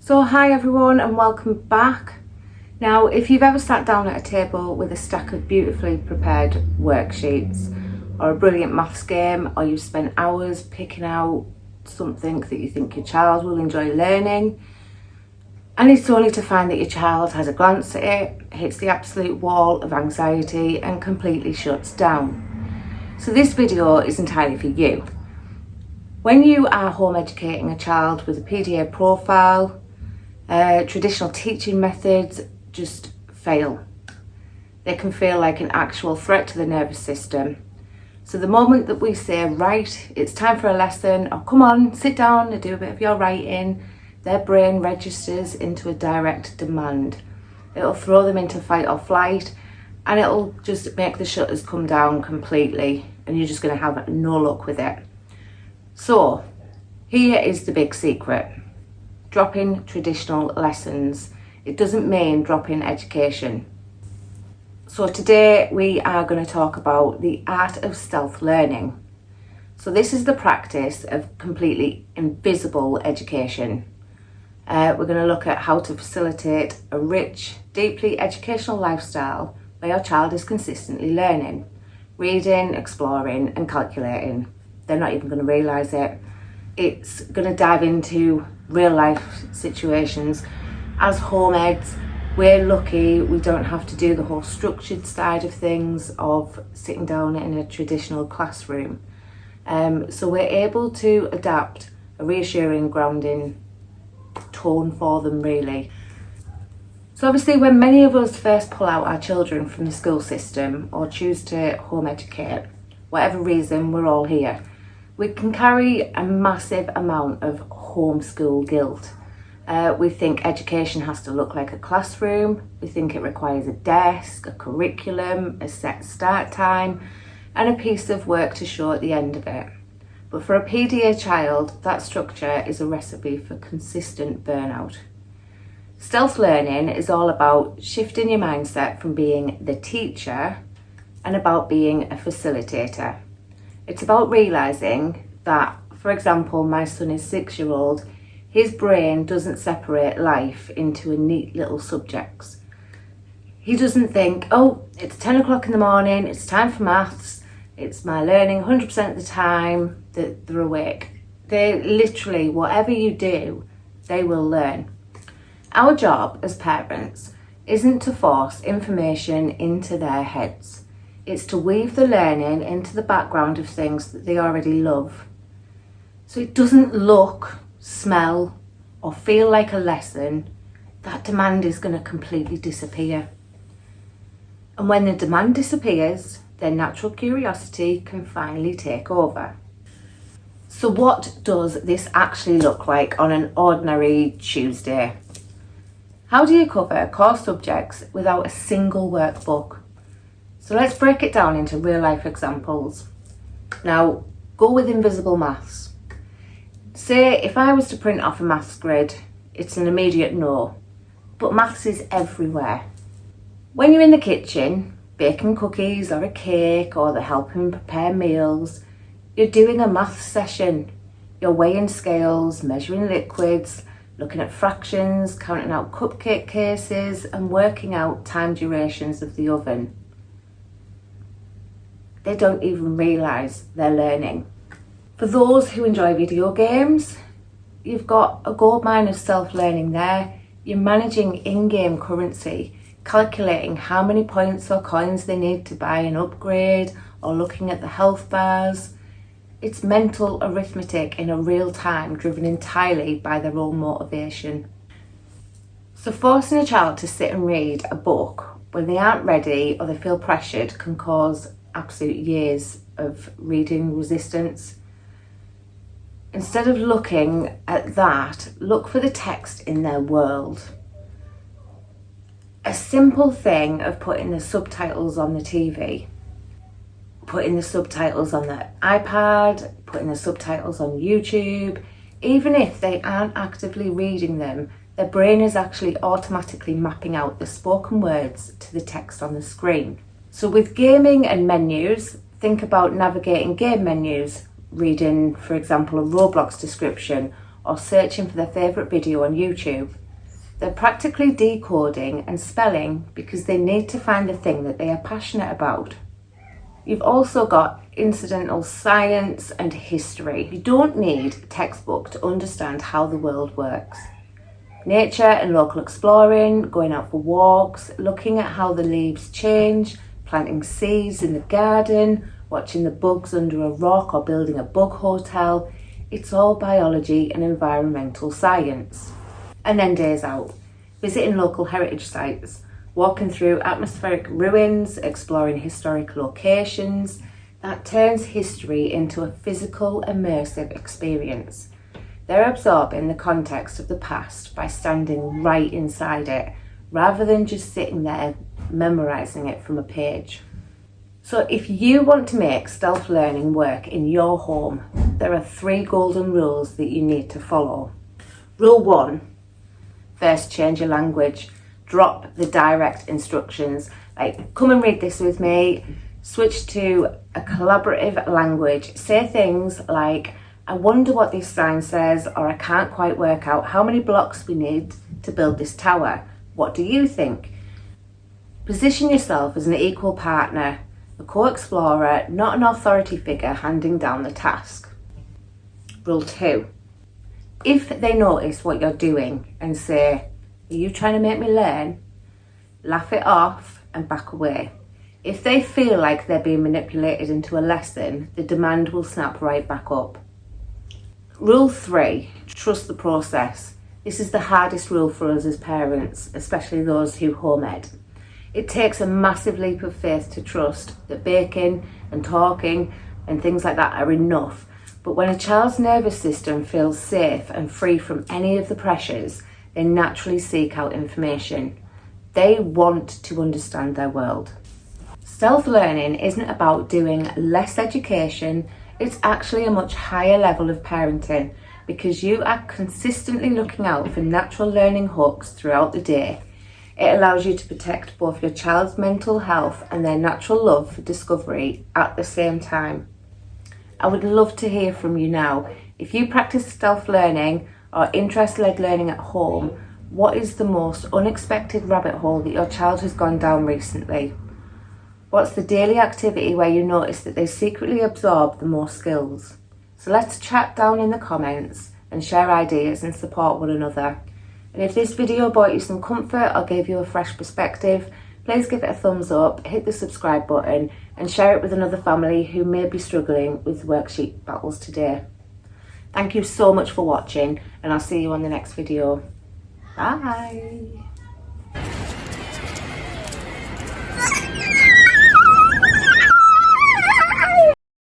So hi everyone and welcome back. Now if you've ever sat down at a table with a stack of beautifully prepared worksheets or a brilliant maths game, or you've spent hours picking out something that you think your child will enjoy learning, and it's only to find that your child has a glance at it, hits the absolute wall of anxiety and completely shuts down. So this video is entirely for you. When you are home educating a child with a PDA profile, traditional teaching methods just fail. They can feel like an actual threat to the nervous system. So the moment that we say, right, it's time for a lesson, or come on, sit down and do a bit of your writing, their brain registers into a direct demand. It'll throw them into fight or flight, and it'll just make the shutters come down completely, and you're just going to have no luck with it. So here is the big secret. Dropping traditional lessons. It doesn't mean dropping education. So today we are going to talk about the art of stealth learning. So this is the practice of completely invisible education. We're going to look at how to facilitate a rich, deeply educational lifestyle where your child is consistently learning, reading, exploring and calculating. They're not even going to realise it. It's going to dive into real life situations. As home eds, we're lucky we don't have to do the whole structured side of things of sitting down in a traditional classroom. So we're able to adapt a reassuring, grounding tone for them really. So obviously when many of us first pull out our children from the school system or choose to home educate, whatever reason, we're all here. We can carry a massive amount of homeschool guilt. We think education has to look like a classroom. We think it requires a desk, a curriculum, a set start time, and a piece of work to show at the end of it. But for a PDA child, that structure is a recipe for consistent burnout. Stealth learning is all about shifting your mindset from being the teacher and about being a facilitator. It's about realising that, for example, my son is 6-year-old, his brain doesn't separate life into neat little subjects. He doesn't think, oh, it's 10 o'clock in the morning, it's time for maths, it's my learning 100% of the time that they're awake. They literally, whatever you do, they will learn. Our job as parents isn't to force information into their heads. It's to weave the learning into the background of things that they already love. So it doesn't look, smell, or feel like a lesson. That demand is going to completely disappear. And when the demand disappears, their natural curiosity can finally take over. So what does this actually look like on an ordinary Tuesday? How do you cover core subjects without a single workbook? So let's break it down into real life examples. Now, go with invisible maths. Say if I was to print off a maths grid, it's an immediate no, but maths is everywhere. When you're in the kitchen, baking cookies or a cake, or they're helping prepare meals, you're doing a maths session. You're weighing scales, measuring liquids, looking at fractions, counting out cupcake cases and working out time durations of the oven. They don't even realise they're learning. For those who enjoy video games, you've got a goldmine of self-learning there. You're managing in-game currency, calculating how many points or coins they need to buy an upgrade, or looking at the health bars. It's mental arithmetic in a real time, driven entirely by their own motivation. So forcing a child to sit and read a book when they aren't ready or they feel pressured can cause absolute years of reading resistance. Instead of looking at that, look for the text in their world. A simple thing of putting the subtitles on the TV, putting the subtitles on the iPad, putting the subtitles on YouTube, even if they aren't actively reading them, their brain is actually automatically mapping out the spoken words to the text on the screen. So with gaming and menus, think about navigating game menus, reading, for example, a Roblox description, or searching for their favourite video on YouTube. They're practically decoding and spelling because they need to find the thing that they are passionate about. You've also got incidental science and history. You don't need a textbook to understand how the world works. Nature and local exploring, going out for walks, looking at how the leaves change, planting seeds in the garden, watching the bugs under a rock or building a bug hotel. It's all biology and environmental science. And then days out, visiting local heritage sites, walking through atmospheric ruins, exploring historic locations. That turns history into a physical, immersive experience. They're absorbing the context of the past by standing right inside it, rather than just sitting there memorising it from a page. So if you want to make stealth learning work in your home, there are 3 golden rules that you need to follow. Rule 1, first change your language. Drop the direct instructions, like come and read this with me. Switch to a collaborative language. Say things like, I wonder what this sign says, or I can't quite work out how many blocks we need to build this tower. What do you think? Position yourself as an equal partner, a co-explorer, not an authority figure handing down the task. Rule 2. If they notice what you're doing and say, are you trying to make me learn? Laugh it off and back away. If they feel like they're being manipulated into a lesson, the demand will snap right back up. Rule 3, trust the process. This is the hardest rule for us as parents, especially those who home ed. It takes a massive leap of faith to trust that baking and talking and things like that are enough. But when a child's nervous system feels safe and free from any of the pressures, they naturally seek out information. They want to understand their world. Stealth learning isn't about doing less education, it's actually a much higher level of parenting because you are consistently looking out for natural learning hooks throughout the day. It allows you to protect both your child's mental health and their natural love for discovery at the same time. I would love to hear from you now. If you practice stealth learning or interest-led learning at home, what is the most unexpected rabbit hole that your child has gone down recently? What's the daily activity where you notice that they secretly absorb the most skills? So let's chat down in the comments and share ideas and support one another. And if this video brought you some comfort or gave you a fresh perspective, please give it a thumbs up, hit the subscribe button and share it with another family who may be struggling with worksheet battles today. Thank you so much for watching and I'll see you on the next video. Bye!